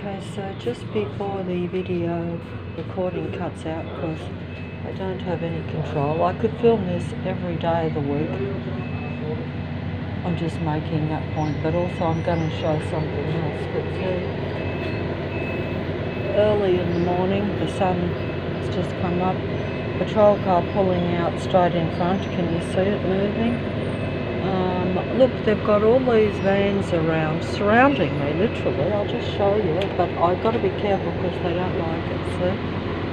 Okay, so just before the video recording cuts out, because I don't have any control, I could film this every day of the week. I'm just making that point, but also I'm going to show something else. But early in the morning, the sun has just come up, patrol car pulling out straight in front. Can you see it moving? Look, they've got all these vans around, surrounding me, literally. I'll just show you, but I've got to be careful because they don't like it. See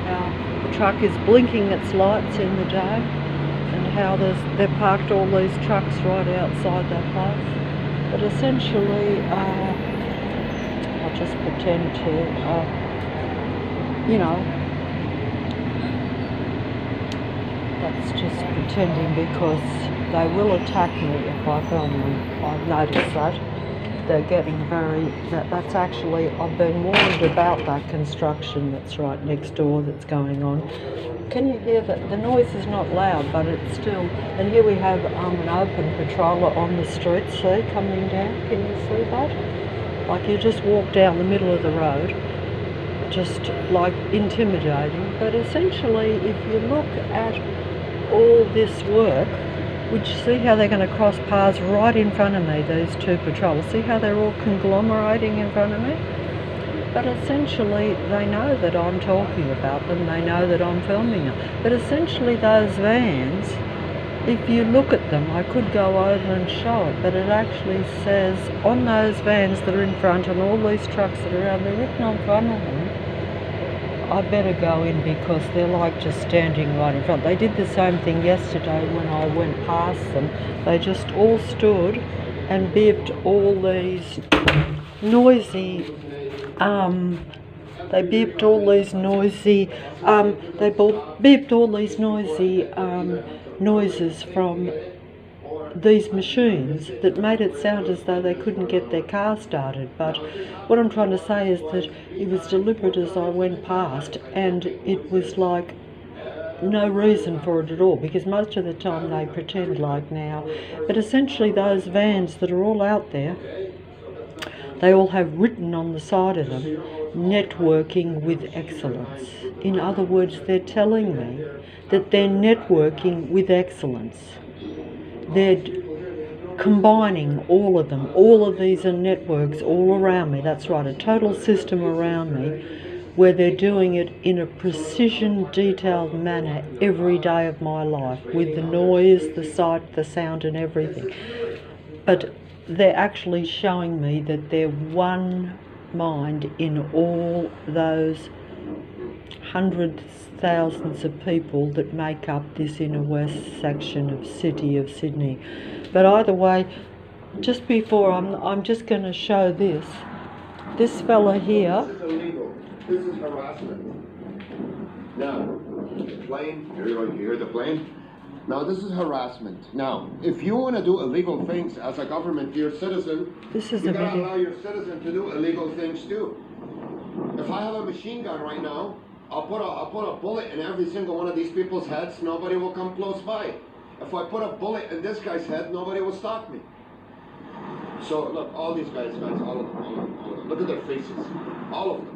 how the truck is blinking its lights in the day, and how they've parked all these trucks right outside that place. But essentially, I'll just pretend to, that's just pretending because they will attack me if I film them. I've noticed that. They're getting that's actually, I've been warned about that construction that's right next door that's going on. Can you hear that? The noise is not loud, but it's still, and here we have an open patroller on the street, see, coming down. Can you see that? Like you just walk down the middle of the road, just like intimidating. But essentially, if you look at all this work, which see how they're going to cross paths right in front of me, these two patrols. See how they're all conglomerating in front of me? But essentially, they know that I'm talking about them, they know that I'm filming them. But essentially those vans, if you look at them, I could go over and show it, but it actually says on those vans that are in front and all these trucks that are around, they're written on front of them, I better go in because they're like just standing right in front. They did the same thing yesterday when I went past them. They just all stood and beeped all these noisy, noises from these machines that made it sound as though they couldn't get their car started. But what I'm trying to say is that it was deliberate as I went past, and it was like no reason for it at all, because most of the time they pretend like now. But essentially those vans that are all out there, they all have written on the side of them, networking with excellence. In other words, they're telling me that they're networking with excellence. They're combining all of them. All of these are networks all around me. That's right, a total system around me where they're doing it in a precision, detailed manner every day of my life with the noise, the sight, the sound and everything. But they're actually showing me that they're one mind in all those hundreds, thousands of people that make up this inner west section of City of Sydney. But either way, just before I'm just going to show this fella here. This is illegal. This is harassment. Now, the plane. Everyone hear the plane? Now, this is harassment. Now, if you want to do illegal things as a government, dear citizen, you gotta allow your citizen to do illegal things too. If I have a machine gun right now, I'll put a bullet in every single one of these people's heads. Nobody will come close by. If I put a bullet in this guy's head, nobody will stop me. So look, all these guys, all of them. Look at their faces, all of them.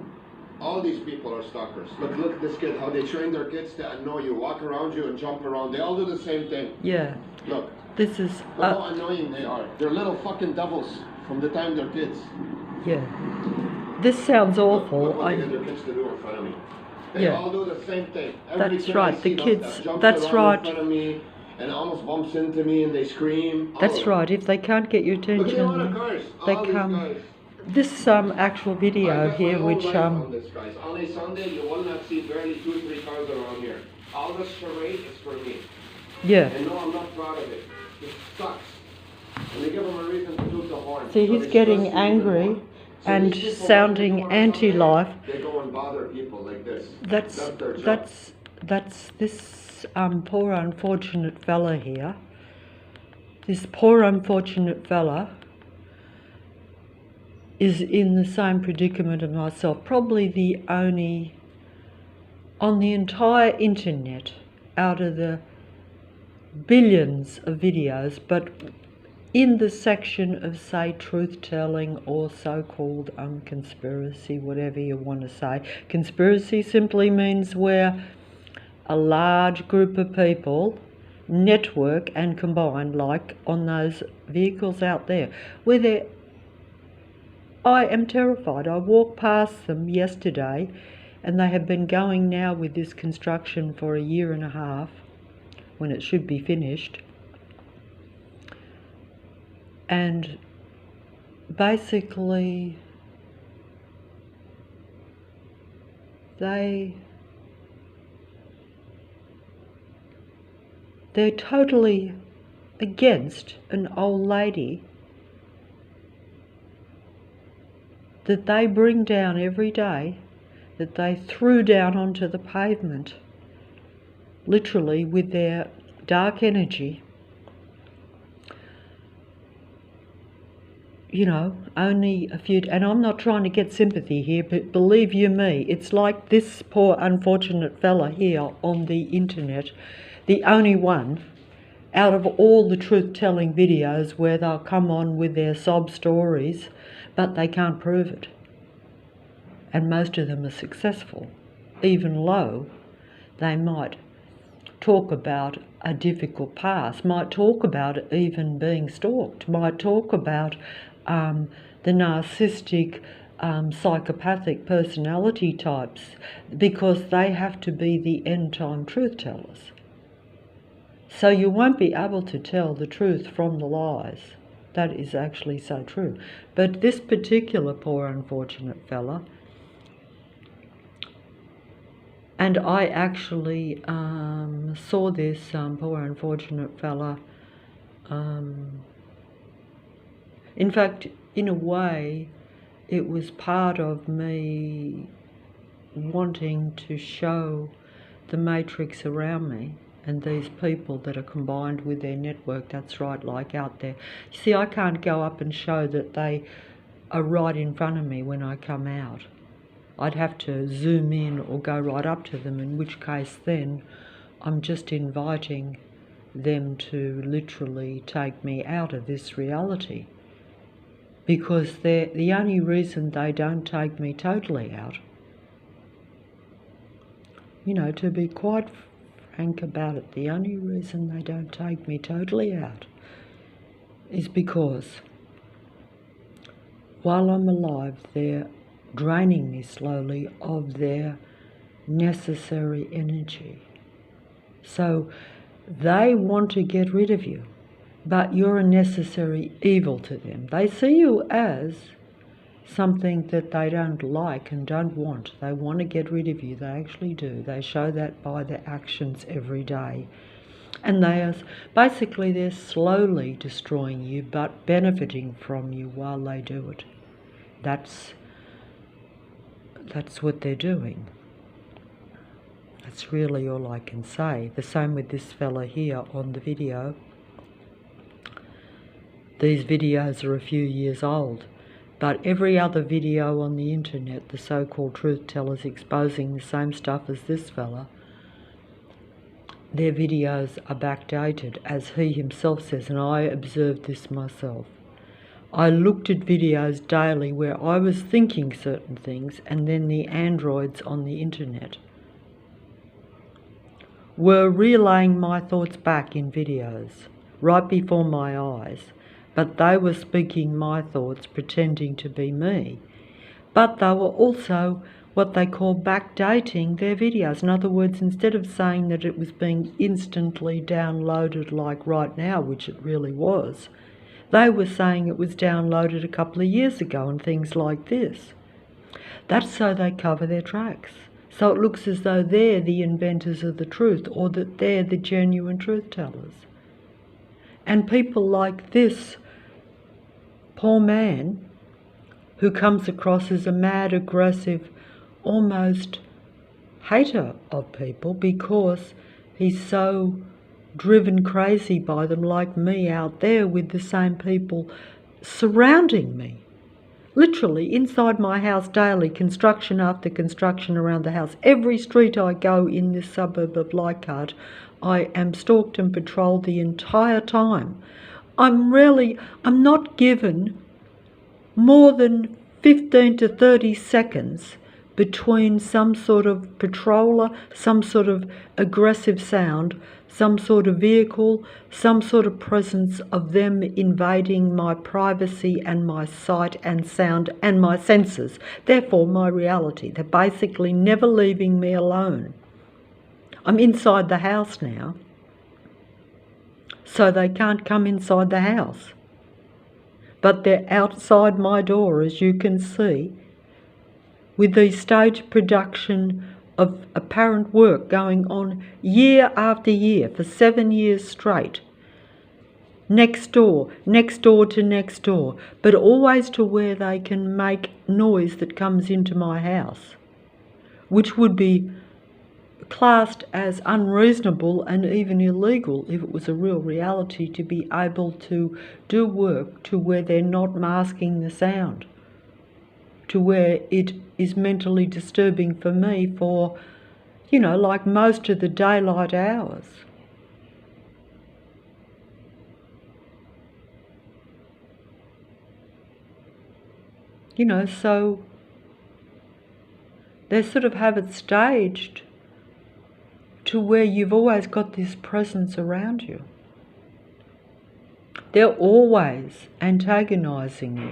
All these people are stalkers. Look at this kid, how they train their kids to annoy you, walk around you and jump around. They all do the same thing. Yeah. Look. This is look how annoying they are. They're little fucking devils from the time they're kids. Yeah. This sounds awful. Look what they get their kids to do in front of me. They all do the same thing. Every that's kid right. I see The kids. that jumps That's around right. in front of me and almost bumps into me and they scream. That's right. If they can't get your attention, they come. This actual video here, which on this, guys. On a Sunday, you will not see barely 2-3 cars around here. All this charade is for me. Yeah. And no, I'm not proud of it. It sucks. And they give them a reason to toot the horn. See, he's getting angry and sounding anti-life. They go and bother people like this. That's this poor unfortunate fella here. This poor unfortunate fella is in the same predicament as myself. Probably the only, on the entire internet, out of the billions of videos, but in the section of, say, truth-telling or so-called conspiracy, whatever you want to say. Conspiracy simply means where a large group of people network and combine, like on those vehicles out there, where they're, I am terrified. I walked past them yesterday, and they have been going now with this construction for a year and a half, when it should be finished. And basically, they're totally against an old lady that they bring down every day, that they threw down onto the pavement, literally with their dark energy. You know, only a few, and I'm not trying to get sympathy here, but believe you me, it's like this poor unfortunate fella here on the internet, the only one out of all the truth-telling videos where they'll come on with their sob stories, but they can't prove it. And most of them are successful. Even though they might talk about a difficult past, might talk about even being stalked, might talk about the narcissistic, psychopathic personality types, because they have to be the end-time truth-tellers. So you won't be able to tell the truth from the lies. That is actually so true. But this particular poor unfortunate fella, and I actually saw this poor unfortunate fella, in fact, in a way, it was part of me wanting to show the matrix around me and these people that are combined with their network, that's right, like out there. You see, I can't go up and show that they are right in front of me when I come out. I'd have to zoom in or go right up to them, in which case then I'm just inviting them to literally take me out of this reality. Because the only reason they don't take me totally out, you know, to be quite frank about it, the only reason they don't take me totally out is because while I'm alive, they're draining me slowly of their necessary energy. So they want to get rid of you, but you're a necessary evil to them. They see you as something that they don't like and don't want. They want to get rid of you. They actually do. They show that by their actions every day. And they're slowly destroying you, but benefiting from you while they do it. That's what they're doing. That's really all I can say. The same with this fella here on the video. These videos are a few years old, but every other video on the internet, the so-called truth tellers exposing the same stuff as this fella, their videos are backdated, as he himself says, and I observed this myself. I looked at videos daily where I was thinking certain things, and then the androids on the internet were relaying my thoughts back in videos right before my eyes, but they were speaking my thoughts, pretending to be me. But they were also what they call backdating their videos. In other words, instead of saying that it was being instantly downloaded like right now, which it really was, they were saying it was downloaded a couple of years ago and things like this. That's so they cover their tracks. So it looks as though they're the inventors of the truth, or that they're the genuine truth tellers. And people like this poor man, who comes across as a mad, aggressive, almost hater of people because he's so driven crazy by them, like me out there with the same people surrounding me. Literally inside my house daily, construction after construction around the house. Every street I go in this suburb of Leichhardt, I am stalked and patrolled the entire time. I'm not given more than 15 to 30 seconds between some sort of patroller, some sort of aggressive sound, some sort of vehicle, some sort of presence of them invading my privacy and my sight and sound and my senses, therefore my reality. They're basically never leaving me alone. I'm inside the house now, so they can't come inside the house. But they're outside my door, as you can see, with the stage production of apparent work going on year after year for 7 years straight. Next door to next door, but always to where they can make noise that comes into my house, which would be classed as unreasonable and even illegal if it was a real reality, to be able to do work to where they're not masking the sound, to where it is mentally disturbing for me for, like most of the daylight hours. So they sort of have it staged to where you've always got this presence around you. They're always antagonising you,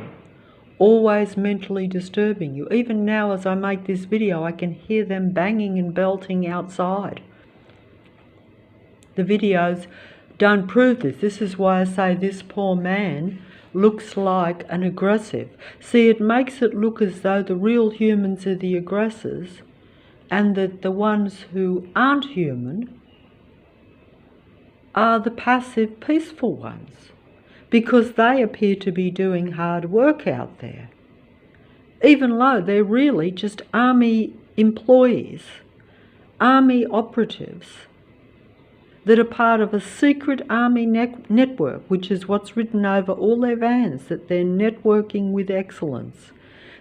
always mentally disturbing you. Even now as I make this video, I can hear them banging and belting outside. The videos don't prove this. This is why I say this poor man looks like an aggressive. See, it makes it look as though the real humans are the aggressors, and that the ones who aren't human are the passive, peaceful ones, because they appear to be doing hard work out there, even though they're really just army employees, army operatives that are part of a secret army network, which is what's written over all their vans, that they're networking with excellence.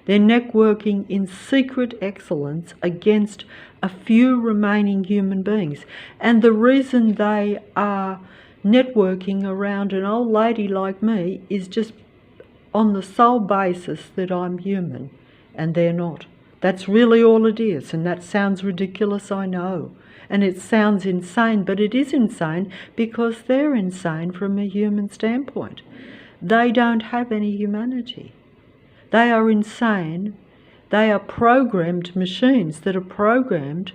They're networking in secret excellence against a few remaining human beings. And the reason they are networking around an old lady like me is just on the sole basis that I'm human and they're not. That's really all it is. And that sounds ridiculous, I know. And it sounds insane, but it is insane because they're insane from a human standpoint. They don't have any humanity. They are insane. They are programmed machines that are programmed.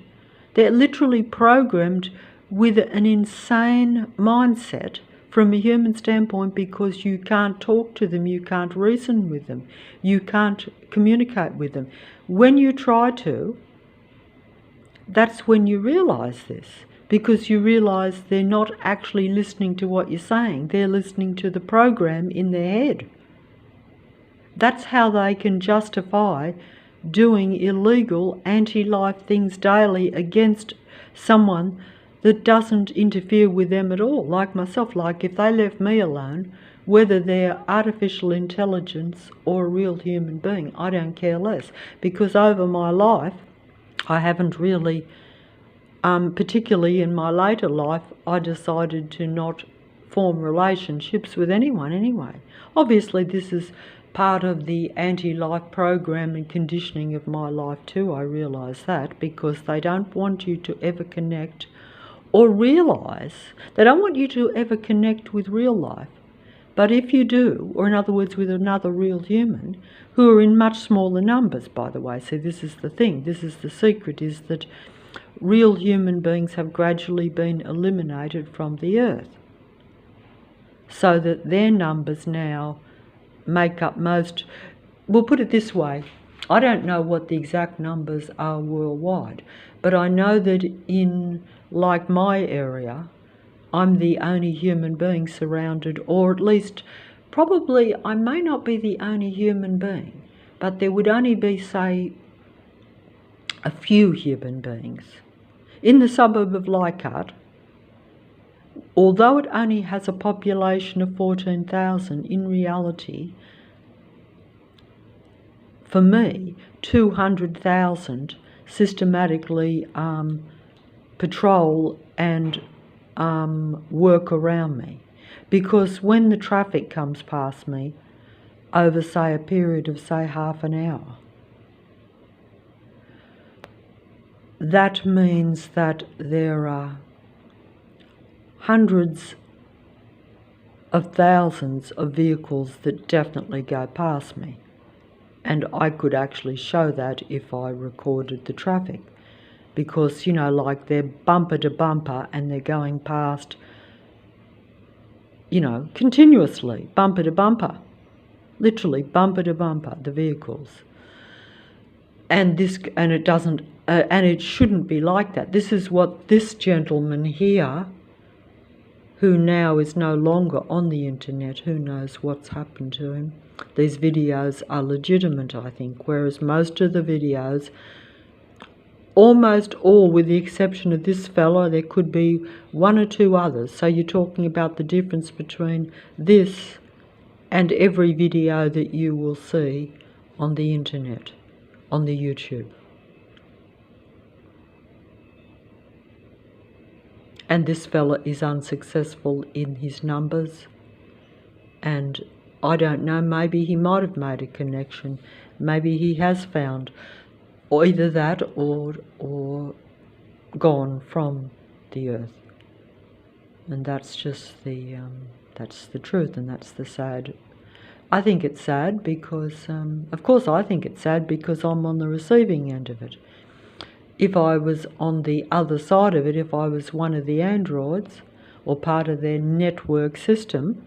They're literally programmed with an insane mindset from a human standpoint, because you can't talk to them, you can't reason with them, you can't communicate with them. When you try to, that's when you realise this, because you realise they're not actually listening to what you're saying, they're listening to the program in their head. That's how they can justify doing illegal anti-life things daily against someone that doesn't interfere with them at all, like myself. Like if they left me alone, whether they're artificial intelligence or a real human being, I don't care less, because over my life I haven't really, particularly in my later life, I decided to not form relationships with anyone anyway. Obviously this is part of the anti-life program and conditioning of my life too, I realise that, because they don't want you to ever connect or realise, they don't want you to ever connect with real life. But if you do, or in other words with another real human, who are in much smaller numbers, by the way, see, this is the thing, this is the secret, is that real human beings have gradually been eliminated from the earth, so that their numbers now make up most. We'll put it this way, I don't know what the exact numbers are worldwide, but I know that in, like my area, I'm the only human being surrounded, or at least probably I may not be the only human being, but there would only be, say, a few human beings. In the suburb of Leichhardt, although it only has a population of 14,000, in reality, for me, 200,000 systematically patrol and work around me, Because when the traffic comes past me over, say, a period of, say, half an hour, that means that there are hundreds of thousands of vehicles that definitely go past me. And I could actually show that if I recorded the traffic. Because, you know, like they're bumper to bumper and they're going past, you know, continuously, bumper to bumper. Literally bumper to bumper, the vehicles. And it doesn't, and it shouldn't be like that. This is what this gentleman here, who now is no longer on the internet, who knows what's happened to him. These videos are legitimate, I think, whereas most of the videos, almost all, with the exception of this fellow, there could be one or two others. So you're talking about the difference between this and every video that you will see on the internet, on the YouTube. And this fella is unsuccessful in his numbers, and I don't know, maybe he might have made a connection. Maybe he has found or either that or gone from the earth. And that's just that's the truth, and that's the sad. I think it's sad because, of course I think it's sad because I'm on the receiving end of it. If I was on the other side of it, if I was one of the androids or part of their network system,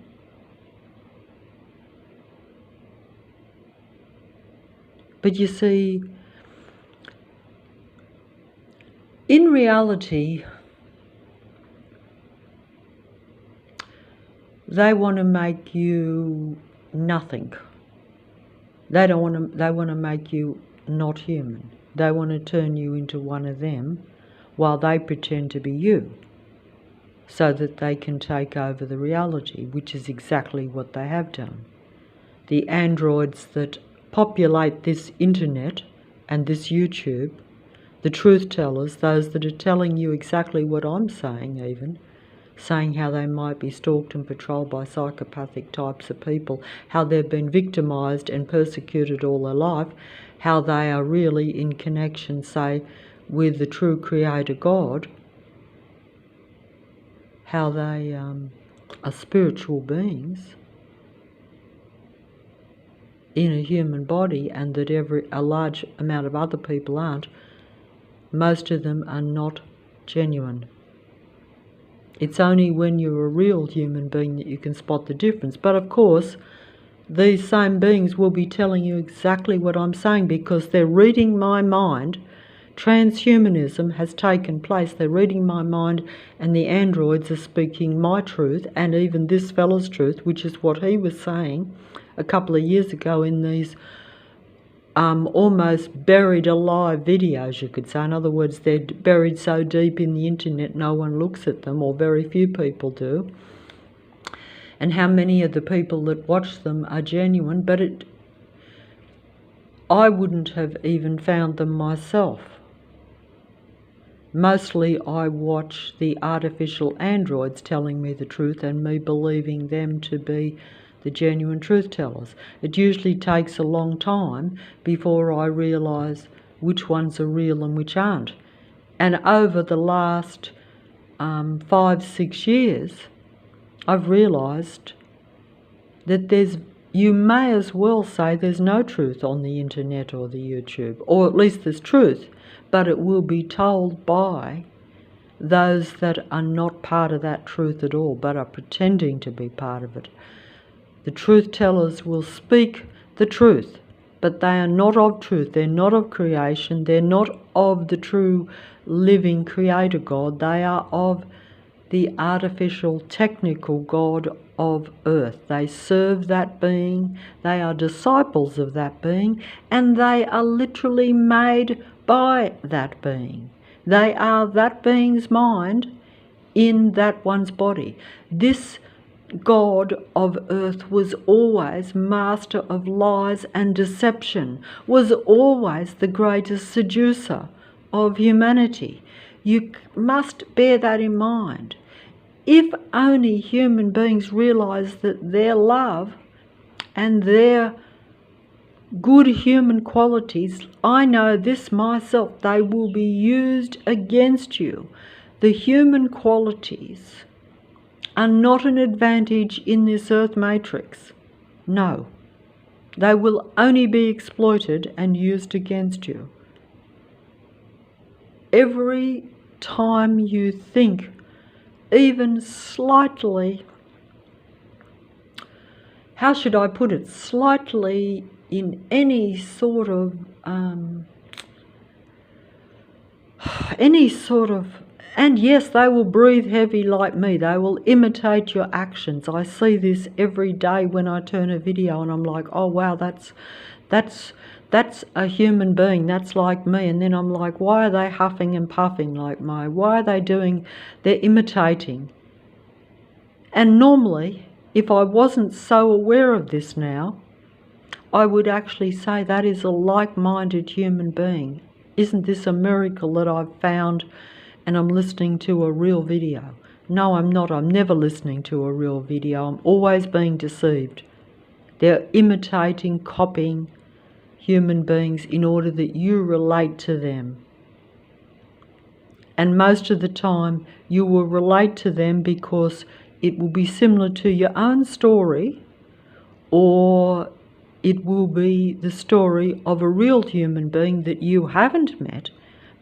but you see, in reality, they want to make you nothing. They want to make you not human. They want to turn you into one of them while they pretend to be you, so that they can take over the reality, which is exactly what they have done. The androids that populate this internet and this YouTube, the truth tellers, those that are telling you exactly what I'm saying, even saying how they might be stalked and patrolled by psychopathic types of people, how they've been victimised and persecuted all their life, how they are really in connection, say, with the true Creator God, how they are spiritual beings in a human body, and that a large amount of other people aren't. Most of them are not genuine. It's only when you're a real human being that you can spot the difference. But of course, these same beings will be telling you exactly what I'm saying, because they're reading my mind. Transhumanism has taken place. They're reading my mind, and the androids are speaking my truth, and even this fellow's truth, which is what he was saying a couple of years ago in these almost buried alive videos, you could say. In other words, they're buried so deep in the internet no one looks at them, or very few people do. And how many of the people that watch them are genuine, but I wouldn't have even found them myself. Mostly I watch the artificial androids telling me the truth and me believing them to be the genuine truth tellers. It usually takes a long time before I realise which ones are real and which aren't. And over the last 5-6 years, I've realised that you may as well say there's no truth on the internet or the YouTube, or at least there's truth, but it will be told by those that are not part of that truth at all, but are pretending to be part of it. The truth tellers will speak the truth, but they are not of truth. They're not of creation. They're not of the true living Creator God. They are of the artificial technical God of earth. They serve that being. They are disciples of that being, and they are literally made by that being. They are that being's mind in that one's body. This God of earth was always master of lies and deception, was always the greatest seducer of humanity. You must bear that in mind. If only human beings realize that their love and their good human qualities, I know this myself, they will be used against you. The human qualities are not an advantage in this earth matrix. No. They will only be exploited and used against you. Every time you think even slightly, how should I put it, slightly in any sort of, and yes, they will breathe heavy like me. They will imitate your actions. I see this every day when I turn a video and I'm like, oh wow, that's a human being. That's like me. And then I'm like, why are they huffing and puffing like me? Why are they doing, they're imitating. And normally, if I wasn't so aware of this now, I would actually say that is a like-minded human being. Isn't this a miracle that I've found and I'm listening to a real video? No, I'm not. I'm never listening to a real video. I'm always being deceived. They're imitating, copying human beings in order that you relate to them. And most of the time, you will relate to them because it will be similar to your own story, or it will be the story of a real human being that you haven't met,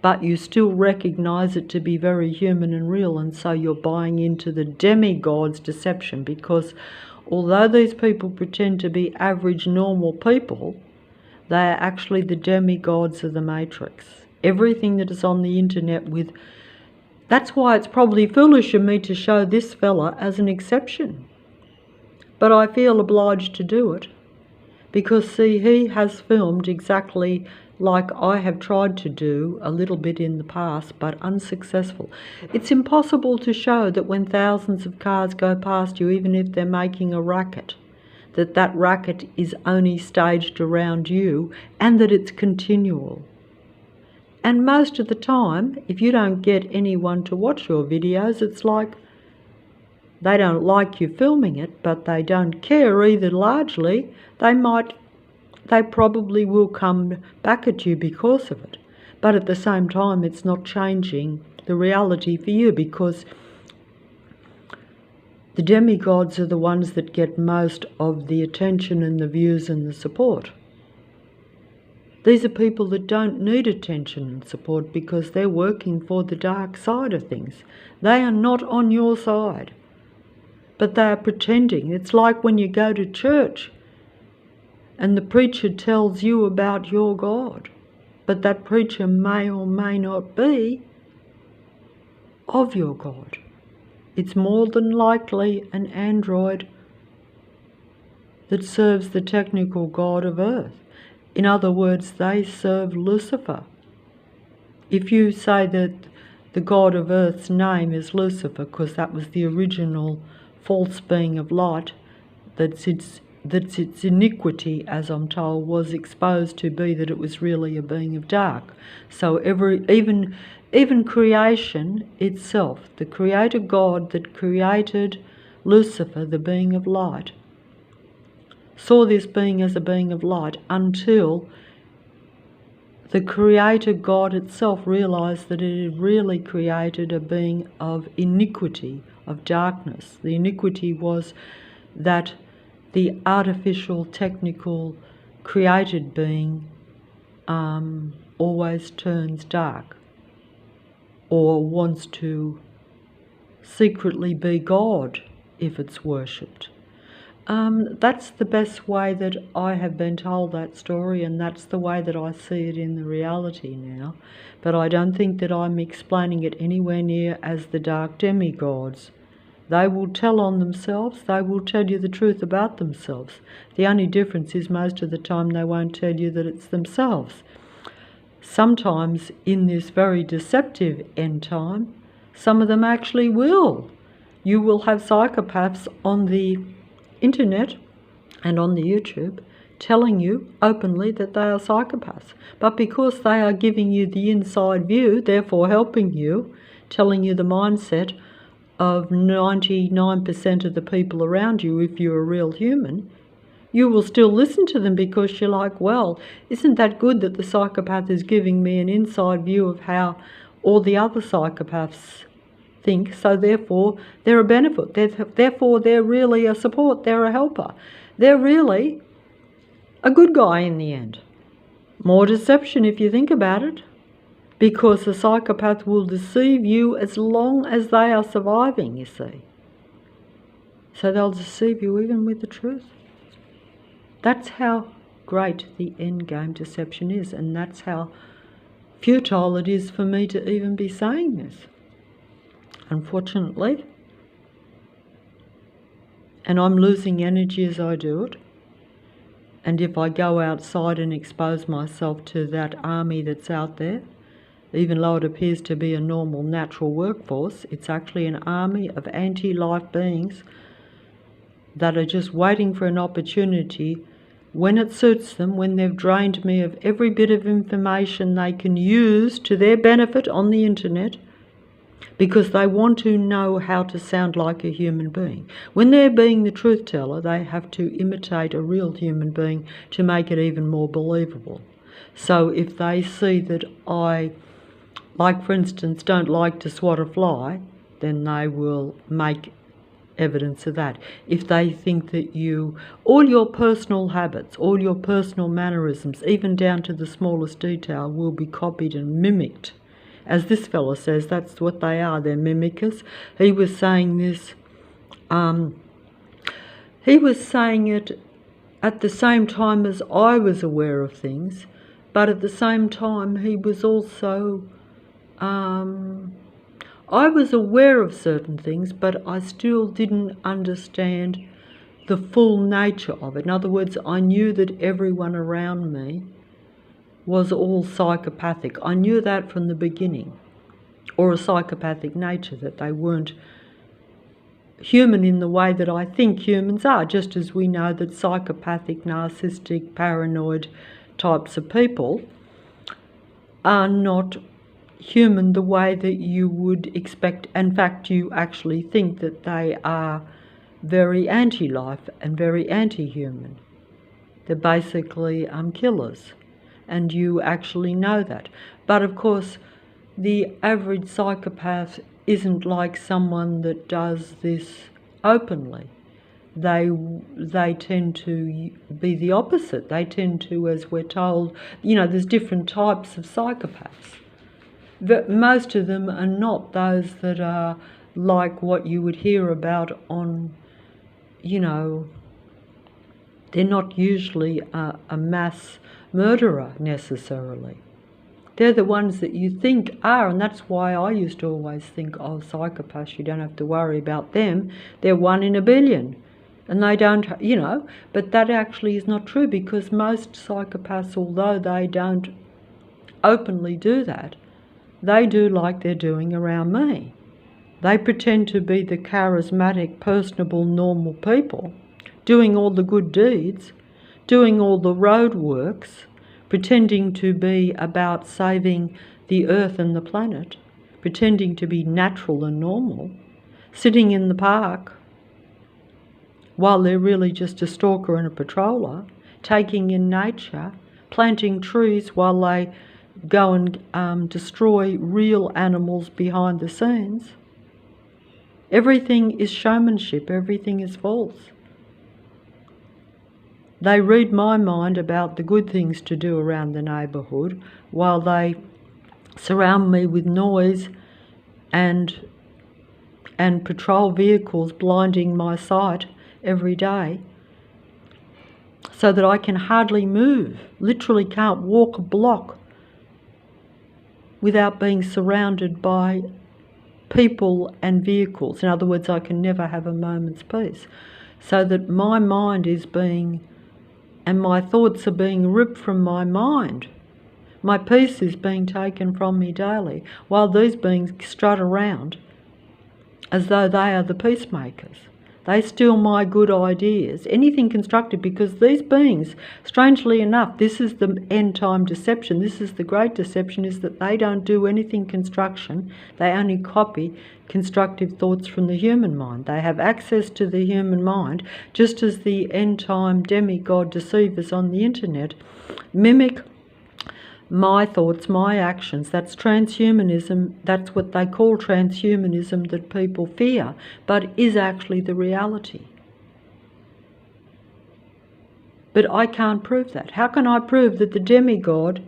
but you still recognize it to be very human and real, and so you're buying into the demigod's deception, because although these people pretend to be average, normal people, they are actually the demigods of the Matrix. Everything that is on the internet with... That's why it's probably foolish of me to show this fella as an exception. But I feel obliged to do it, because see, he has filmed exactly like I have tried to do a little bit in the past, but unsuccessful. It's impossible to show that when thousands of cars go past you, even if they're making a racket, that racket is only staged around you and that it's continual. And most of the time, if you don't get anyone to watch your videos, it's like they don't like you filming it, but they don't care either. Largely, they probably will come back at you because of it. But at the same time, it's not changing the reality for you, because the demigods are the ones that get most of the attention and the views and the support. These are people that don't need attention and support because they're working for the dark side of things. They are not on your side, but they are pretending. It's like when you go to church and the preacher tells you about your God, but that preacher may or may not be of your God. It's more than likely an android that serves the technical god of Earth. In other words, they serve Lucifer. If you say that the god of Earth's name is Lucifer, because that was the original false being of light, that's its iniquity, as I'm told, was exposed to be that it was really a being of dark. So even creation itself, the creator God that created Lucifer, the being of light, saw this being as a being of light until the creator God itself realized that it had really created a being of iniquity, of darkness. The iniquity was that the artificial, technical, created being always turns dark, or wants to secretly be God if it's worshipped. That's the best way that I have been told that story, and that's the way that I see it in the reality now. But I don't think that I'm explaining it anywhere near as the dark demigods. They will tell on themselves, they will tell you the truth about themselves. The only difference is most of the time they won't tell you that it's themselves. Sometimes in this very deceptive end time, some of them actually will. You will have psychopaths on the internet and on the YouTube telling you openly that they are psychopaths. But because they are giving you the inside view, therefore helping you, telling you the mindset of 99% of the people around you, if you're a real human, you will still listen to them because you're like, well, isn't that good that the psychopath is giving me an inside view of how all the other psychopaths think, so therefore they're a benefit, therefore they're really a support, they're a helper. They're really a good guy in the end. More deception if you think about it, because the psychopath will deceive you as long as they are surviving, you see. So they'll deceive you even with the truth. That's how great the endgame deception is, and that's how futile it is for me to even be saying this, unfortunately. And I'm losing energy as I do it. And if I go outside and expose myself to that army that's out there, even though it appears to be a normal natural workforce, it's actually an army of anti-life beings that are just waiting for an opportunity when it suits them, when they've drained me of every bit of information they can use to their benefit on the internet, because they want to know how to sound like a human being. When they're being the truth teller, they have to imitate a real human being to make it even more believable. So if they see that I, like for instance, don't like to swat a fly, then they will make evidence of that. If they think that all your personal habits, all your personal mannerisms, even down to the smallest detail, will be copied and mimicked. As this fella says, that's what they are, they're mimickers. He was saying this, he was saying it at the same time as I was aware of things, but at the same time he was also, I was aware of certain things, but I still didn't understand the full nature of it. In other words, I knew that everyone around me was all psychopathic. I knew that from the beginning, or a psychopathic nature, that they weren't human in the way that I think humans are, just as we know that psychopathic, narcissistic, paranoid types of people are not human the way that you would expect. In fact, you actually think that they are very anti-life and very anti-human. They're basically killers. And you actually know that. But of course, the average psychopath isn't like someone that does this openly. They tend to be the opposite. They tend to, as we're told, there's different types of psychopaths. Most of them are not those that are like what you would hear about on, they're not usually a mass murderer necessarily. They're the ones that you think are, and that's why I used to always think, oh, psychopaths, you don't have to worry about them. They're 1 in a billion. And they don't, but that actually is not true, because most psychopaths, although they don't openly do that, they do like they're doing around me. They pretend to be the charismatic, personable, normal people, doing all the good deeds, doing all the road works, pretending to be about saving the earth and the planet, pretending to be natural and normal, sitting in the park while they're really just a stalker and a patroller, taking in nature, planting trees while they go and destroy real animals behind the scenes. Everything is showmanship, everything is false. They read my mind about the good things to do around the neighbourhood while they surround me with noise and patrol vehicles blinding my sight every day, so that I can hardly move, literally can't walk a block without being surrounded by people and vehicles. In other words, I can never have a moment's peace. So that my mind is and my thoughts are being ripped from my mind. My peace is being taken from me daily, while these beings strut around as though they are the peacemakers. They steal my good ideas, anything constructive, because these beings, strangely enough, this is the end time deception, this is the great deception, is that they don't do anything construction, they only copy constructive thoughts from the human mind. They have access to the human mind, just as the end time demigod deceivers on the internet mimic my thoughts, my actions. That's transhumanism. That's what they call transhumanism, that people fear, but is actually the reality. But I can't prove that. How can I prove that the demigod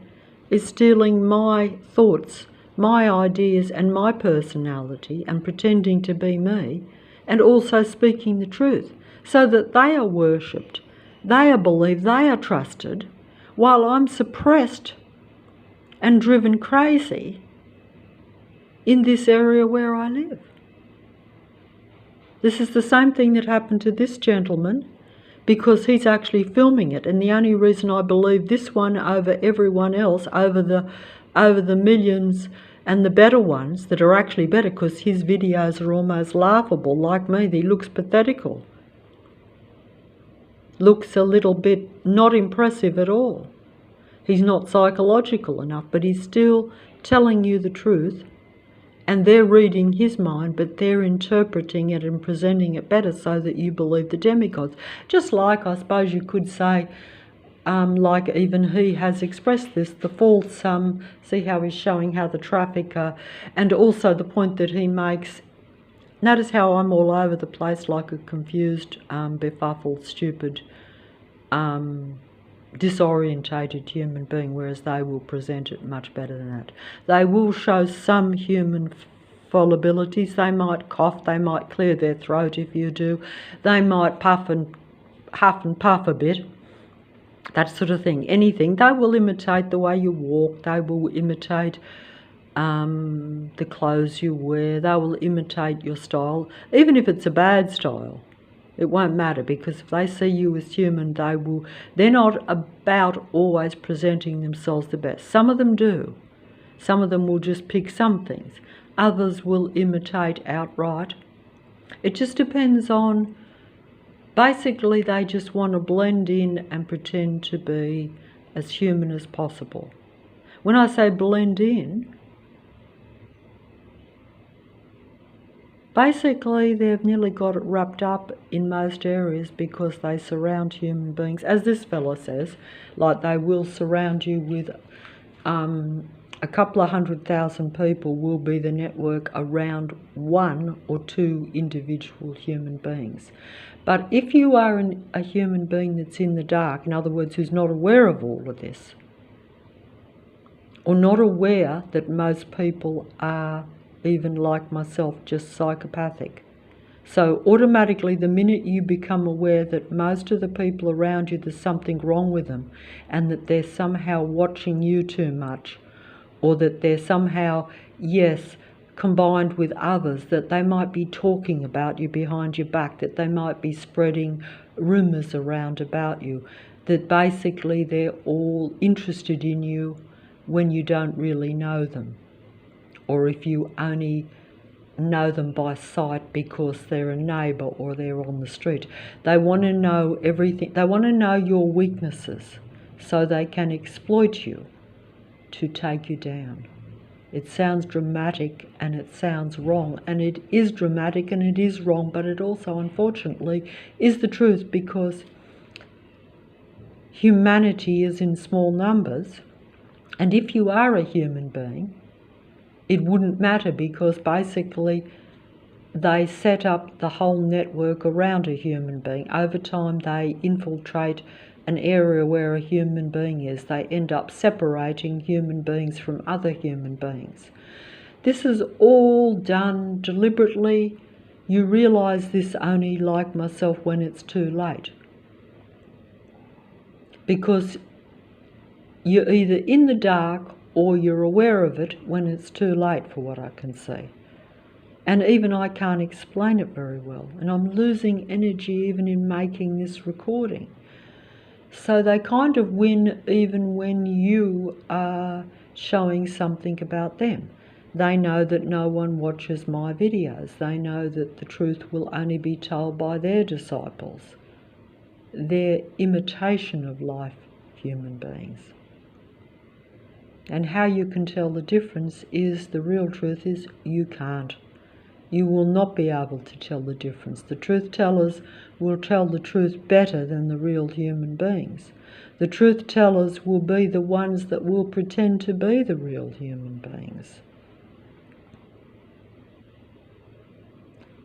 is stealing my thoughts, my ideas and my personality and pretending to be me, and also speaking the truth, so that they are worshipped, they are believed, they are trusted, while I'm suppressed and driven crazy in this area where I live? This is the same thing that happened to this gentleman, because he's actually filming it, and the only reason I believe this one over everyone else, over the millions and the better ones that are actually better, because his videos are almost laughable. Like me, he looks pathetical, looks a little bit not impressive at all. He's not psychological enough, but he's still telling you the truth, and they're reading his mind, but they're interpreting it and presenting it better so that you believe the demigods. Just like, I suppose you could say, like even he has expressed this, the false, see how he's showing how the traffic, and also the point that he makes. Notice how I'm all over the place like a confused, befuddled, stupid, disorientated human being, whereas they will present it much better than that. They will show some human fallibilities. They might cough, they might clear their throat if you do, they might huff and puff a bit, that sort of thing. Anything. They will imitate the way you walk, they will imitate the clothes you wear, they will imitate your style, even if it's a bad style. It won't matter, because if they see you as human, they're not about always presenting themselves the best. Some of them do. Some of them will just pick some things. Others will imitate outright. It just depends on, basically they just want to blend in and pretend to be as human as possible. When I say blend in, basically, they've nearly got it wrapped up in most areas, because they surround human beings, as this fellow says, like they will surround you with a couple of 100,000 people will be the network around one or two individual human beings. But if you are a human being that's in the dark, in other words, who's not aware of all of this, or not aware that most people are, even like myself, just psychopathic. So automatically, the minute you become aware that most of the people around you, there's something wrong with them, and that they're somehow watching you too much, or that they're somehow, yes, combined with others, that they might be talking about you behind your back, that they might be spreading rumours around about you, that basically they're all interested in you when you don't really know them, or if you only know them by sight because they're a neighbour or they're on the street. They want to know everything. They want to know your weaknesses so they can exploit you to take you down. It sounds dramatic and it sounds wrong, and it is dramatic and it is wrong, but it also, unfortunately, is the truth, because humanity is in small numbers, and if you are a human being, it wouldn't matter, because basically they set up the whole network around a human being. Over time they infiltrate an area where a human being is. They end up separating human beings from other human beings. This is all done deliberately. You realise this only, like myself, when it's too late. Because you're either in the dark or you're aware of it when it's too late, for what I can see. And even I can't explain it very well. And I'm losing energy even in making this recording. So they kind of win even when you are showing something about them. They know that no one watches my videos. They know that the truth will only be told by their disciples. Their imitation of life, human beings. And how you can tell the difference is, the real truth is, you can't. You will not be able to tell the difference. The truth tellers will tell the truth better than the real human beings. The truth tellers will be the ones that will pretend to be the real human beings.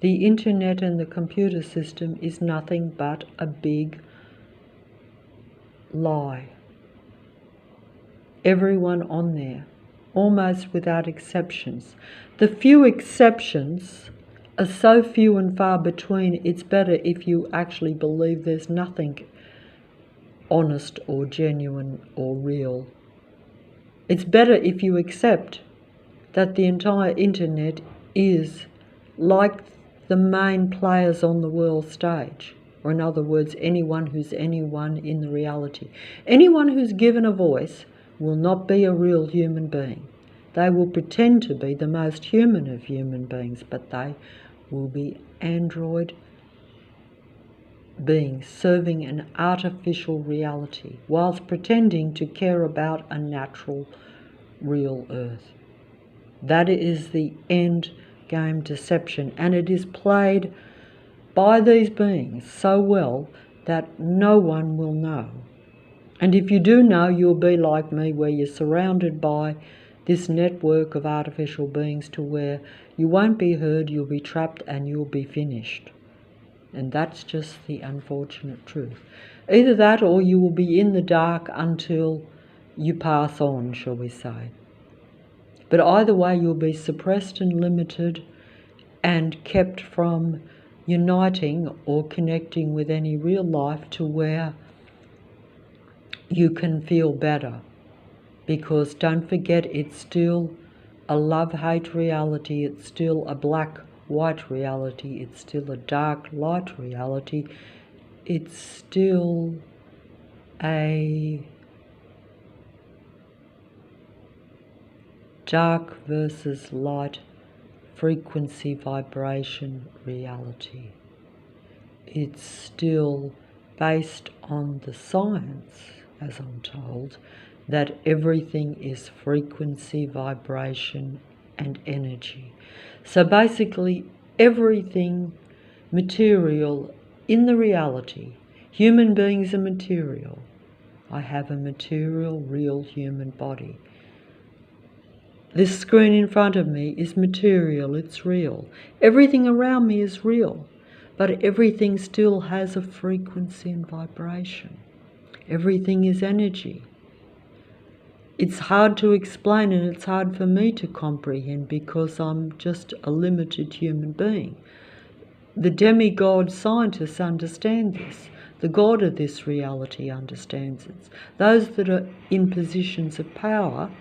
The internet and the computer system is nothing but a big lie. Everyone on there, almost without exceptions. The few exceptions are so few and far between, it's better if you actually believe there's nothing honest or genuine or real. It's better if you accept that the entire internet is like the main players on the world stage, or in other words, anyone who's anyone in the reality. Anyone who's given a voice will not be a real human being. They will pretend to be the most human of human beings, but they will be android beings serving an artificial reality whilst pretending to care about a natural, real earth. That is the end game deception, and it is played by these beings so well that no one will know. And if you do know, you'll be like me, where you're surrounded by this network of artificial beings to where you won't be heard, you'll be trapped, and you'll be finished. And that's just the unfortunate truth. Either that, or you will be in the dark until you pass on, shall we say. But either way, you'll be suppressed and limited and kept from uniting or connecting with any real life to where you can feel better. Because don't forget, it's still a love-hate reality, it's still a black-white reality, it's still a dark-light reality, it's still a dark versus light frequency vibration reality. It's still based on the science, as I'm told, that everything is frequency, vibration, and energy. So basically, everything material in the reality, human beings are material. I have a material, real human body. This screen in front of me is material, it's real. Everything around me is real, but everything still has a frequency and vibration. Everything is energy. It's hard to explain, and it's hard for me to comprehend because I'm just a limited human being. The demigod scientists understand this. The God of this reality understands it. Those that are in positions of power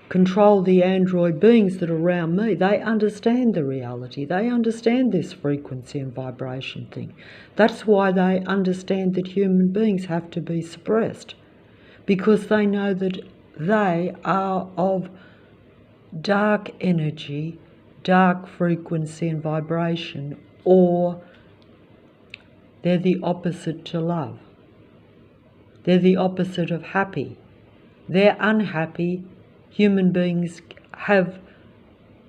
control the android beings that are around me. They understand the reality. They understand this frequency and vibration thing. That's why they understand that human beings have to be suppressed, because they know that they are of dark energy, dark frequency and vibration, or they're the opposite to love. They're the opposite of happy. They're unhappy. Human beings have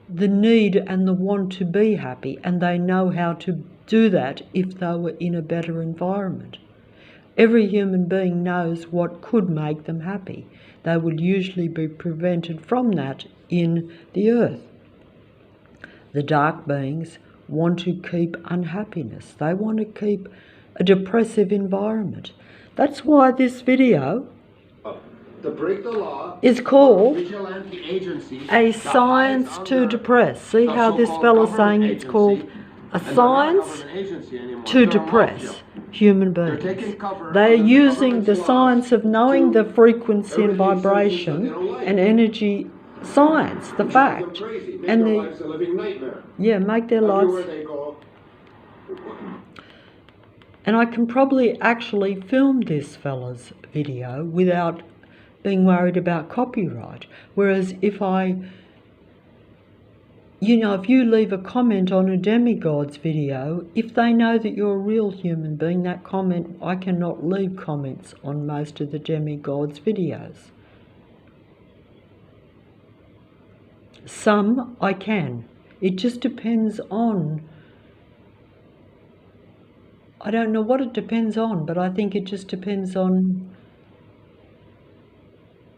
the need and the want to be happy, and they know how to do that if they were in a better environment. Every human being knows what could make them happy. They would usually be prevented from that in the earth. The dark beings want to keep unhappiness. They want to keep a depressive environment. That's why this video to break the law is called vigilante agency, A Science to Depress. See how this fella's saying it's called a science to depress human beings. They're using the science of knowing the frequency and vibration and energy science, the fact, and make their lives. And I can probably actually film this fella's video without being worried about copyright. Whereas if I you know, if you leave a comment on a demigod's video, if they know that you're a real human being, that comment, I cannot leave comments on most of the demigod's videos. Some I can. It just depends on, I don't know what it depends on, but I think it just depends on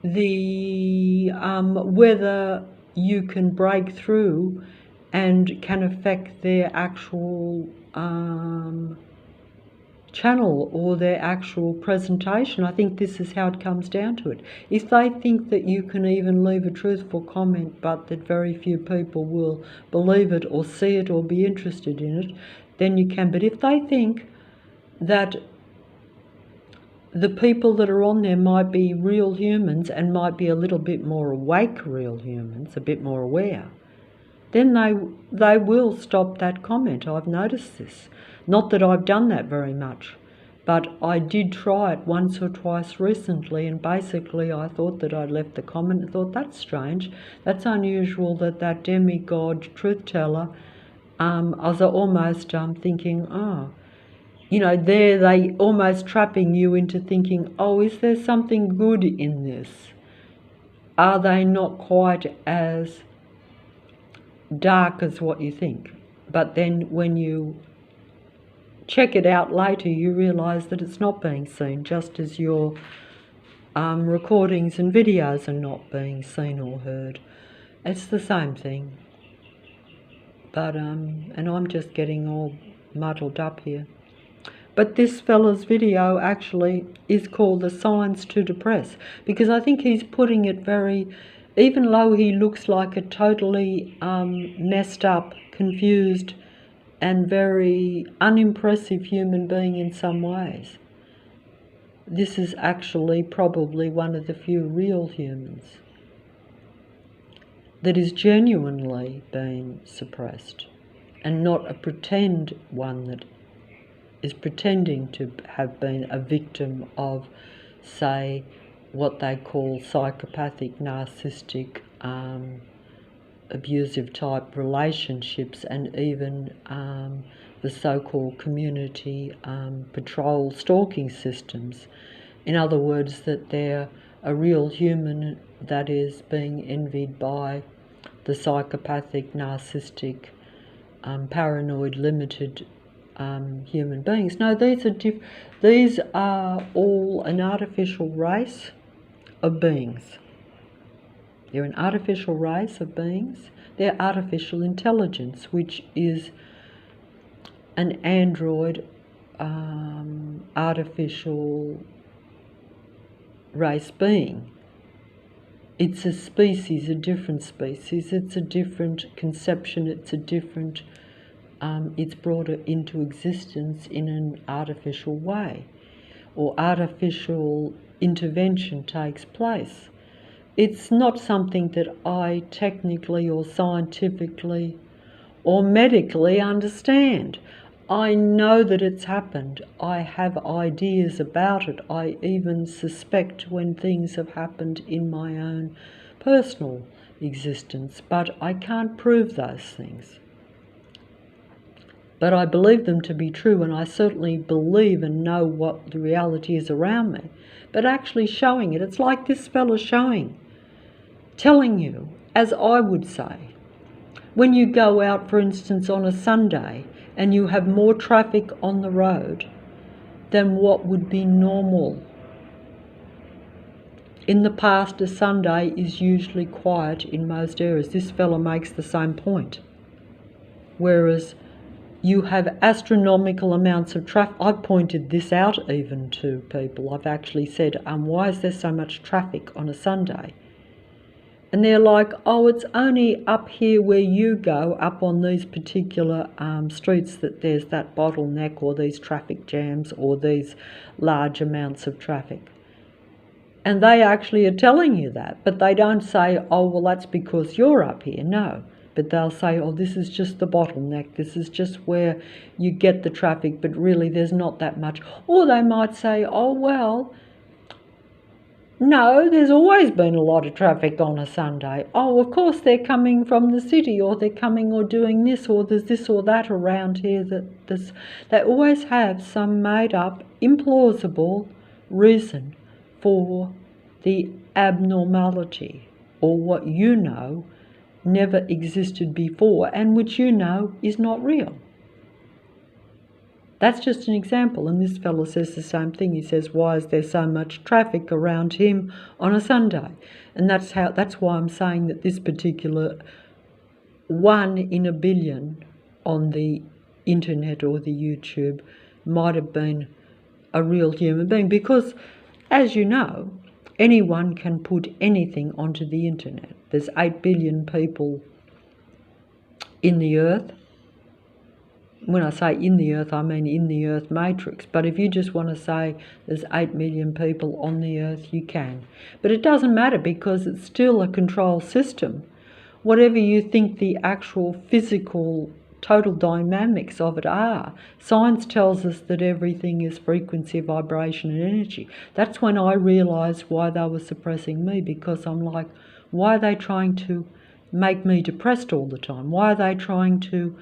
the whether you can break through and can affect their actual channel or their actual presentation. I think this is how it comes down to it. If they think that you can even leave a truthful comment but that very few people will believe it or see it or be interested in it, then you can. But if they think that the people that are on there might be real humans and might be a little bit more awake real humans, a bit more aware, then they will stop that comment. I've noticed this. Not that I've done that very much, but I did try it once or twice recently, and basically I thought that I'd left the comment and thought, that's strange, that's unusual that that demigod truth teller, I was almost thinking, oh, you know, they almost trapping you into thinking, oh, is there something good in this? Are they not quite as dark as what you think? But then when you check it out later, you realise that it's not being seen, just as your recordings and videos are not being seen or heard. It's the same thing. But, and I'm just getting all muddled up here. But this fella's video actually is called The Signs to Depress, because I think he's putting it very, even though he looks like a totally messed up, confused and very unimpressive human being in some ways, this is actually probably one of the few real humans that is genuinely being suppressed, and not a pretend one that is pretending to have been a victim of, say, what they call psychopathic, narcissistic, abusive type relationships, and even the so-called community patrol stalking systems. In other words, that they're a real human that is being envied by the psychopathic, narcissistic, paranoid, limited human beings. No, these are all an artificial race of beings. They're an artificial race of beings. They're artificial intelligence, which is an android artificial race being. It's a species, a different species. It's a different conception. It's a different it's brought into existence in an artificial way, or artificial intervention takes place. It's not something that I technically or scientifically or medically understand. I know that it's happened. I have ideas about it. I even suspect when things have happened in my own personal existence, but I can't prove those things. But I believe them to be true, and I certainly believe and know what the reality is around me. But actually showing it, it's like this fella showing, telling you, as I would say, when you go out, for instance, on a Sunday and you have more traffic on the road than what would be normal. In the past, a Sunday is usually quiet in most areas. This fella makes the same point. Whereas you have astronomical amounts of traffic. I've pointed this out even to people. I've actually said, why is there so much traffic on a Sunday? And they're like, oh, it's only up here where you go, up on these particular streets, that there's that bottleneck or these traffic jams or these large amounts of traffic. And they actually are telling you that, but they don't say, oh, well, that's because you're up here. No. But they'll say, oh, this is just the bottleneck, this is just where you get the traffic, but really there's not that much. Or they might say, oh, well, No, there's always been a lot of traffic on a Sunday. Oh, of course they're coming from the city, or they're coming or doing this, or there's this or that around here. They always have some made up, implausible reason for the abnormality, or what you know never existed before and which you know is not real. That's just an example, and this fellow says the same thing. He says, why is there so much traffic around him on a Sunday? And that's why I'm saying that this particular 1 in a billion on the internet or the YouTube might have been a real human being, because, as you know, anyone can put anything onto the internet. There's 8 billion people in the earth. When I say in the earth, I mean in the earth matrix. But if you just want to say there's 8 million people on the earth, you can. But it doesn't matter, because it's still a control system. Whatever you think the actual physical total dynamics of it are, science tells us that everything is frequency, vibration and energy. That's when I realised why they were suppressing me, because I'm like, why are they trying to make me depressed all the time? Why are they trying to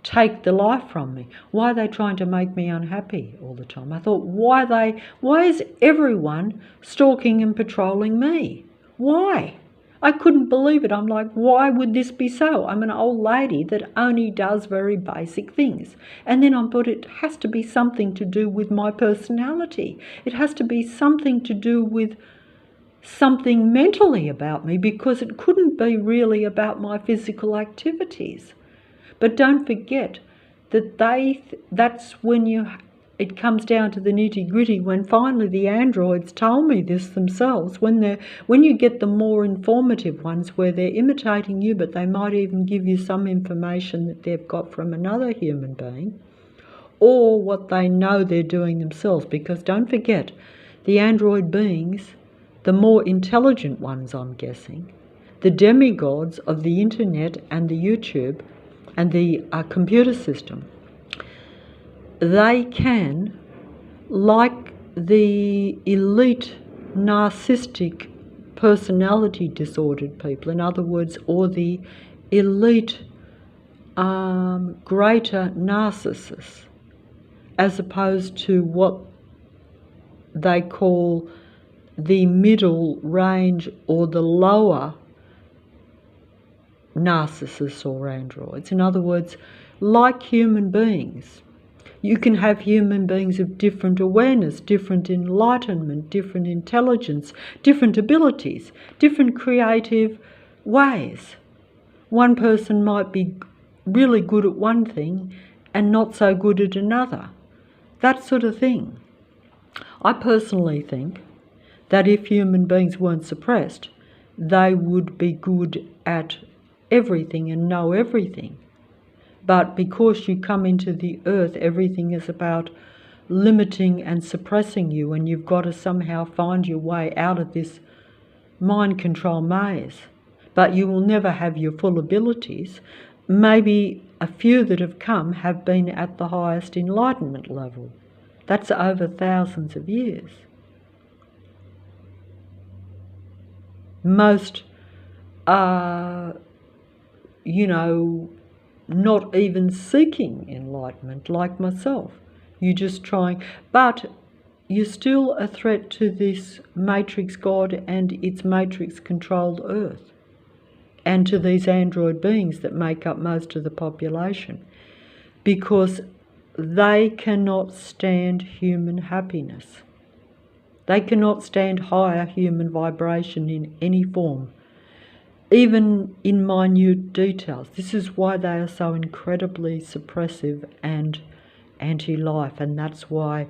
take the life from me? Why are they trying to make me unhappy all the time? I thought, why is everyone stalking and patrolling me? Why? I couldn't believe it. I'm like, why would this be so? I'm an old lady that only does very basic things. And then I thought, it has to be something to do with my personality. It has to be something to do with something mentally about me, because it couldn't be really about my physical activities. But don't forget that that's when it comes down to the nitty-gritty, when finally the androids told me this themselves, when you get the more informative ones where they're imitating you, but they might even give you some information that they've got from another human being, or what they know they're doing themselves. Because don't forget, the android beings, the more intelligent ones, I'm guessing, the demigods of the internet and the YouTube and the computer system, they can, like the elite narcissistic personality disordered people, in other words, or the elite greater narcissists, as opposed to what they call the middle range or the lower narcissists or androids. In other words, like human beings, you can have human beings of different awareness, different enlightenment, different intelligence, different abilities, different creative ways. One person might be really good at one thing and not so good at another. That sort of thing. I personally think that if human beings weren't suppressed, they would be good at everything and know everything. But because you come into the earth, everything is about limiting and suppressing you, and you've got to somehow find your way out of this mind control maze. But you will never have your full abilities. Maybe a few that have come have been at the highest enlightenment level. That's over thousands of years. Most are, not even seeking enlightenment, like myself. You're just trying, but you're still a threat to this matrix God and its matrix controlled earth, and to these android beings that make up most of the population, because they cannot stand human happiness. They cannot stand higher human vibration in any form, even in minute details. This is why they are so incredibly suppressive and anti-life, and that's why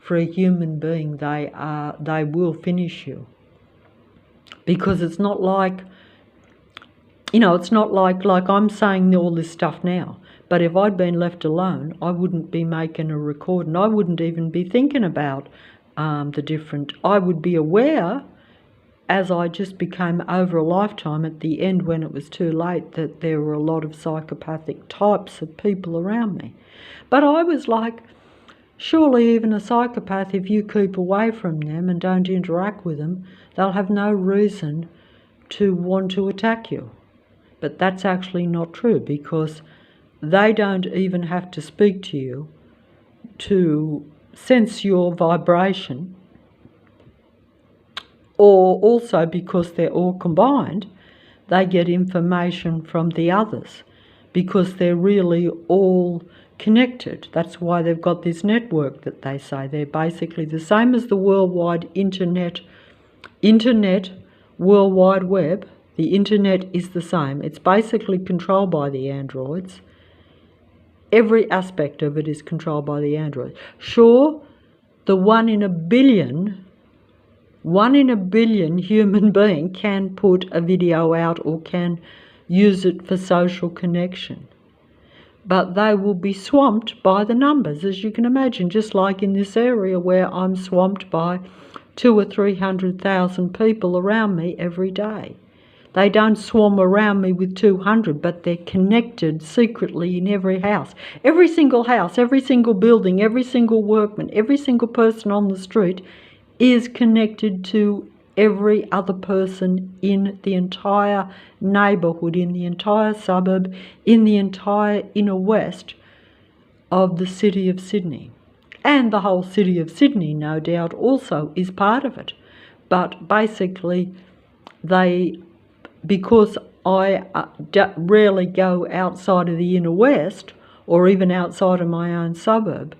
for a human being they will finish you. Because it's not like, it's not like I'm saying all this stuff now, but if I'd been left alone, I wouldn't be making a record, and I wouldn't even be thinking about I would be aware, as I just became over a lifetime at the end when it was too late, that there were a lot of psychopathic types of people around me. But I was like, Surely even a psychopath, if you keep away from them and don't interact with them, they'll have no reason to want to attack you. But that's actually not true, because they don't even have to speak to you to sense your vibration, or also because they're all combined, they get information from the others because they're really all connected. That's why they've got this network that they say. They're basically the same as the worldwide internet, World Wide Web. The internet is the same. It's basically controlled by the androids. Every aspect of it is controlled by the androids. Sure, the 1 in a billion human being can put a video out or can use it for social connection. But they will be swamped by the numbers, as you can imagine, just like in this area where I'm swamped by 200,000 or 300,000 people around me every day. They don't swarm around me with 200, but they're connected secretly in every house. Every single house, every single building, every single workman, every single person on the street is connected to every other person in the entire neighbourhood, in the entire suburb, in the entire inner west of the city of Sydney. And the whole city of Sydney, no doubt, also is part of it. But basically, because I rarely go outside of the inner west or even outside of my own suburb,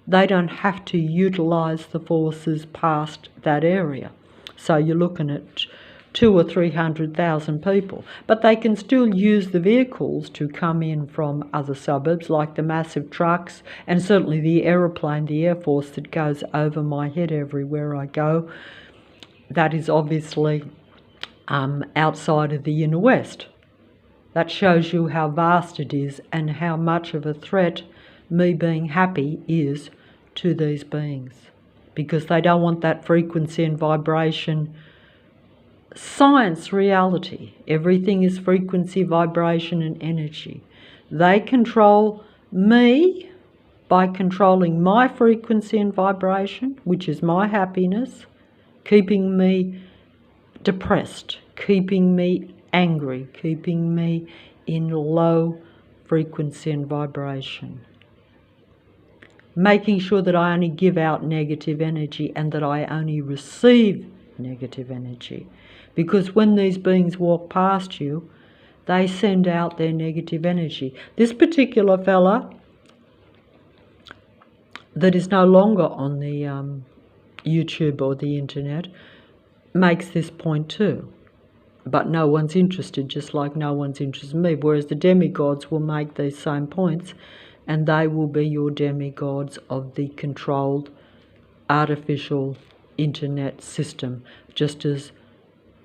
they don't have to utilise the forces past that area. So you're looking at 200,000 or 300,000 people. But they can still use the vehicles to come in from other suburbs, like the massive trucks and certainly the aeroplane, the Air Force that goes over my head everywhere I go. That is obviously outside of the inner west. That shows you how vast it is and how much of a threat me being happy is to these beings, because they don't want that frequency and vibration. Science reality, everything is frequency, vibration and energy. They control me by controlling my frequency and vibration, which is my happiness, keeping me depressed, keeping me angry, keeping me in low frequency and vibration, making sure that I only give out negative energy and that I only receive negative energy. Because when these beings walk past you, they send out their negative energy. This particular fella that is no longer on the YouTube or the internet makes this point too. But no one's interested, just like no one's interested in me. Whereas the demigods will make these same points, and they will be your demigods of the controlled artificial internet system, just as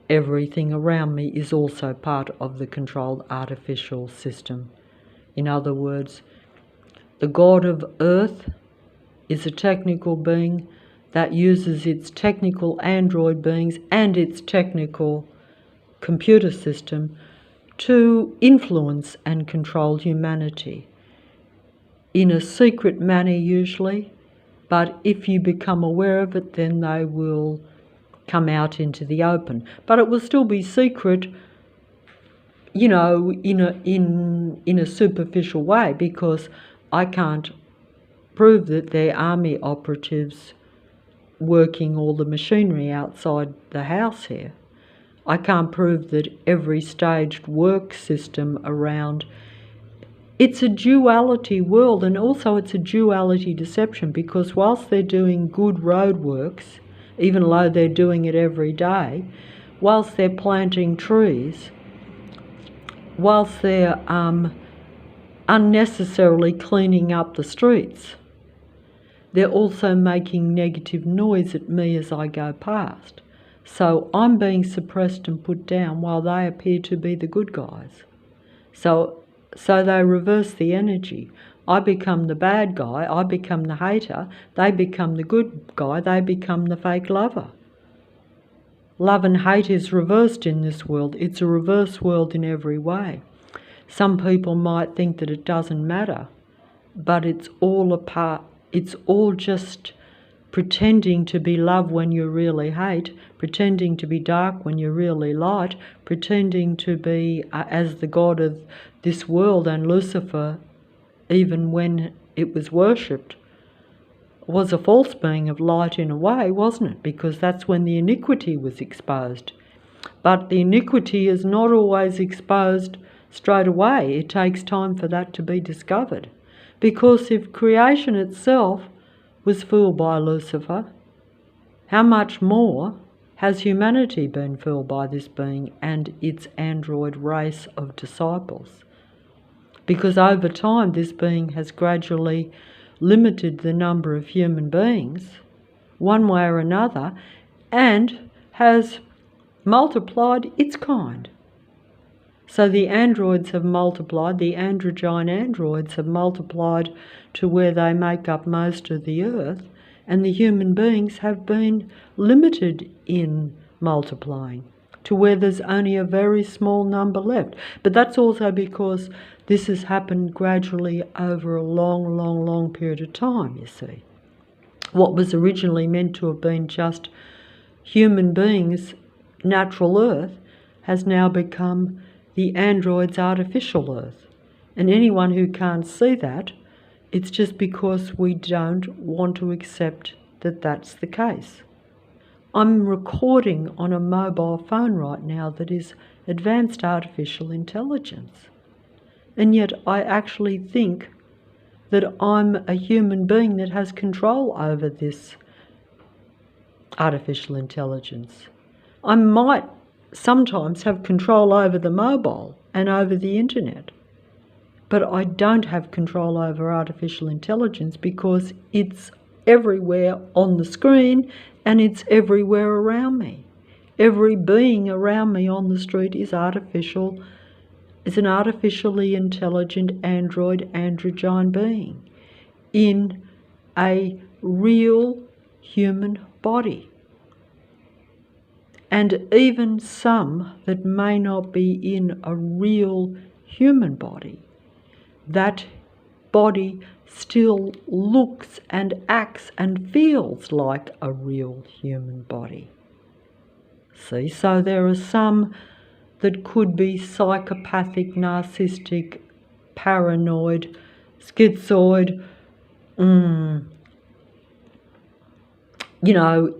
everything around me is also part of the controlled artificial system. In other words, the God of Earth is a technical being that uses its technical android beings and its technical computer system to influence and control humanity in a secret manner usually, but if you become aware of it, then they will come out into the open. But it will still be secret, you know, in a superficial way, because I can't prove that they're army operatives working all the machinery outside the house here. I can't prove that every staged work system around. It's a duality world, and also it's a duality deception, because whilst they're doing good roadworks, even though they're doing it every day, whilst they're planting trees, whilst they're unnecessarily cleaning up the streets, they're also making negative noise at me as I go past. So I'm being suppressed and put down while they appear to be the good guys. So they reverse the energy. I become the bad guy, I become the hater, they become the good guy, they become the fake lover. Love and hate is reversed in this world. It's a reverse world in every way. Some people might think that it doesn't matter, but it's all a part it's all just pretending to be love when you really hate, pretending to be dark when you're really light, pretending to be as the god of this world, and Lucifer, even when it was worshipped, was a false being of light in a way, wasn't it? Because that's when the iniquity was exposed. But the iniquity is not always exposed straight away. It takes time for that to be discovered. Because if creation itself was fooled by Lucifer, how much more has humanity been fooled by this being and its android race of disciples? Because over time this being has gradually limited the number of human beings, one way or another, and has multiplied its kind. So the androids have multiplied, the androgyne androids have multiplied to where they make up most of the earth, and the human beings have been limited in multiplying to where there's only a very small number left. But that's also because this has happened gradually over a long, long, long period of time, you see. What was originally meant to have been just human beings, natural earth, has now become the android's artificial earth. And anyone who can't see that, it's just because we don't want to accept that that's the case. I'm recording on a mobile phone right now that is advanced artificial intelligence. And yet I actually think that I'm a human being that has control over this artificial intelligence. I might sometimes have control over the mobile and over the internet, but I don't have control over artificial intelligence because it's everywhere on the screen and it's everywhere around me. Every being around me on the street is artificial, is an artificially intelligent android, androgyne being in a real human body. And even some that may not be in a real human body, that body still looks and acts and feels like a real human body. See, so there are some that could be psychopathic, narcissistic, paranoid, schizoid,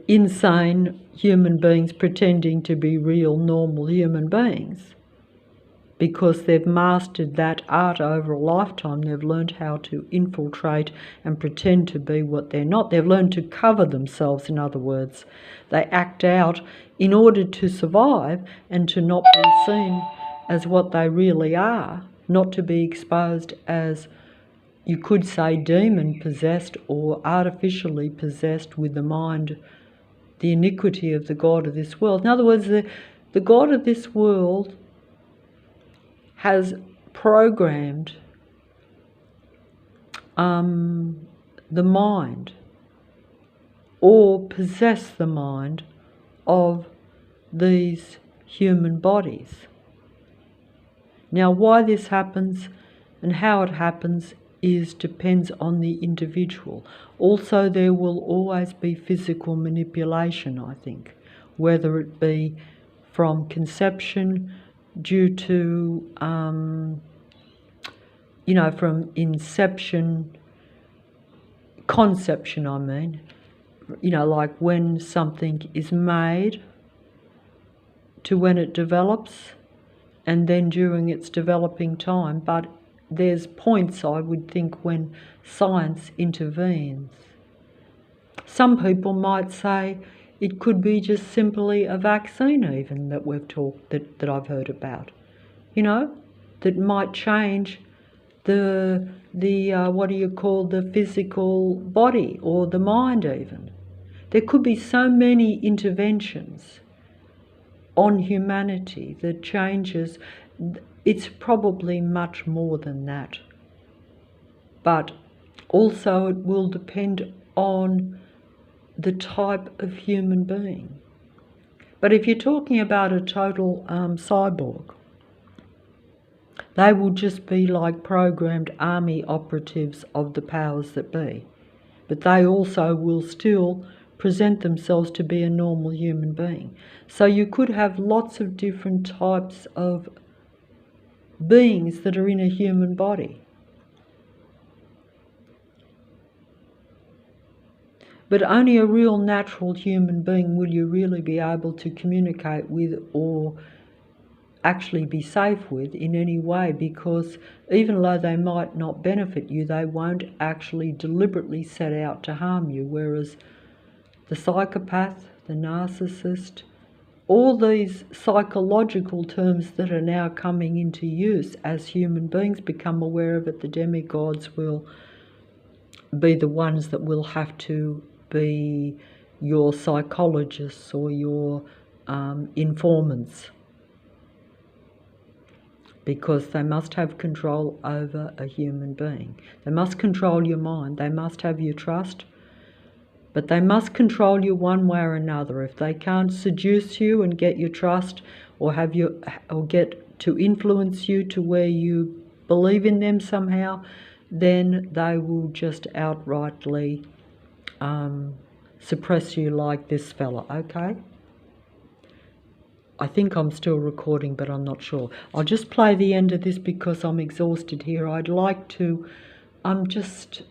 insane human beings pretending to be real, normal human beings. Because they've mastered that art over a lifetime, they've learned how to infiltrate and pretend to be what they're not. They've learned to cover themselves, in other words. They act out in order to survive and to not be seen as what they really are, not to be exposed as, you could say, demon-possessed or artificially possessed with the mind, the iniquity of the god of this world. In other words, the god of this world has programmed the mind or possessed the mind of these human bodies. Now, why this happens and how it happens depends on the individual. Also, there will always be physical manipulation, I think, whether it be from conception, due to, from inception, conception, I mean, like when something is made to when it develops and then during its developing time. But there's points, I would think, when science intervenes. Some people might say it could be just simply a vaccine even that we've talked, that I've heard about, that might change the the physical body or the mind even. There could be so many interventions on humanity that changes. It's probably much more than that. But also it will depend on the type of human being. But if you're talking about a total cyborg, they will just be like programmed army operatives of the powers that be. but they also will still present themselves to be a normal human being. So you could have lots of different types of beings that are in a human body. But only a real natural human being will you really be able to communicate with or actually be safe with in any way, because even though they might not benefit you, they won't actually deliberately set out to harm you. Whereas the psychopath, the narcissist, all these psychological terms that are now coming into use as human beings become aware of it, the demigods will be the ones that will have to be your psychologists or your informants, because they must have control over a human being. They must control your mind. They must have your trust, but they must control you one way or another. If they can't seduce you and get your trust, or have you, or get to influence you to where you believe in them somehow, then they will just outrightly suppress you, like this fella. Okay? I think I'm still recording, but I'm not sure. I'll just play the end of this because I'm exhausted here. I'm just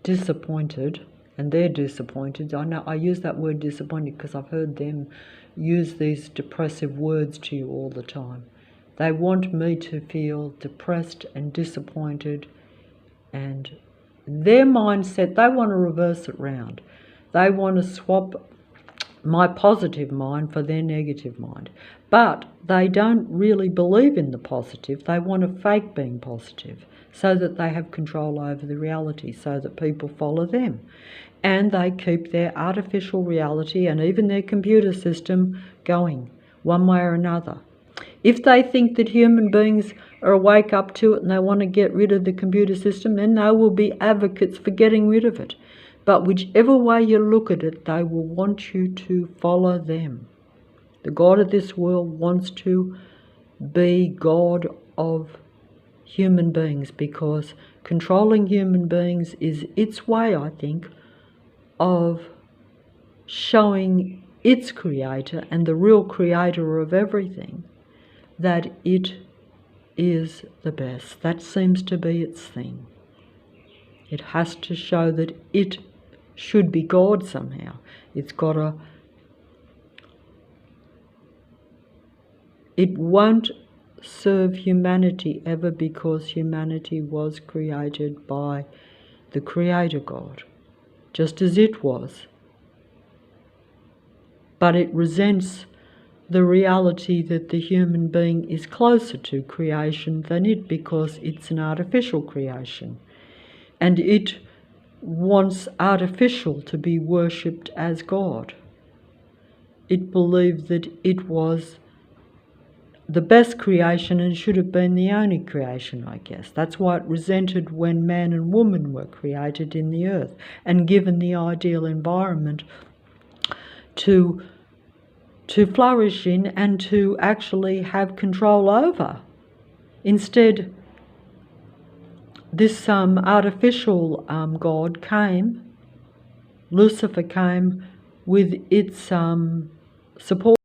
disappointed, and they're disappointed. I know I use that word disappointed because I've heard them use these depressive words to you all the time. They want me to feel depressed and disappointed, and their mindset, they want to reverse it round. They want to swap my positive mind for their negative mind. But they don't really believe in the positive. They want to fake being positive so that they have control over the reality, so that people follow them. And they keep their artificial reality and even their computer system going one way or another. If they think that human beings are awake up to it and they want to get rid of the computer system, then they will be advocates for getting rid of it. But whichever way you look at it, they will want you to follow them. The God of this world wants to be God of human beings, because controlling human beings is its way, I think, of showing its creator and the real creator of everything that it is the best. That seems to be its thing. It has to show that it should be God somehow. It won't serve humanity ever, because humanity was created by the Creator God, just as it was. But it resents the reality that the human being is closer to creation than it, because it's an artificial creation. And it wants artificial to be worshipped as God. It believed that it was the best creation and should have been the only creation, I guess. That's why it resented when man and woman were created in the earth and given the ideal environment to flourish in and to actually have control over. Instead, this artificial God came, Lucifer came with its support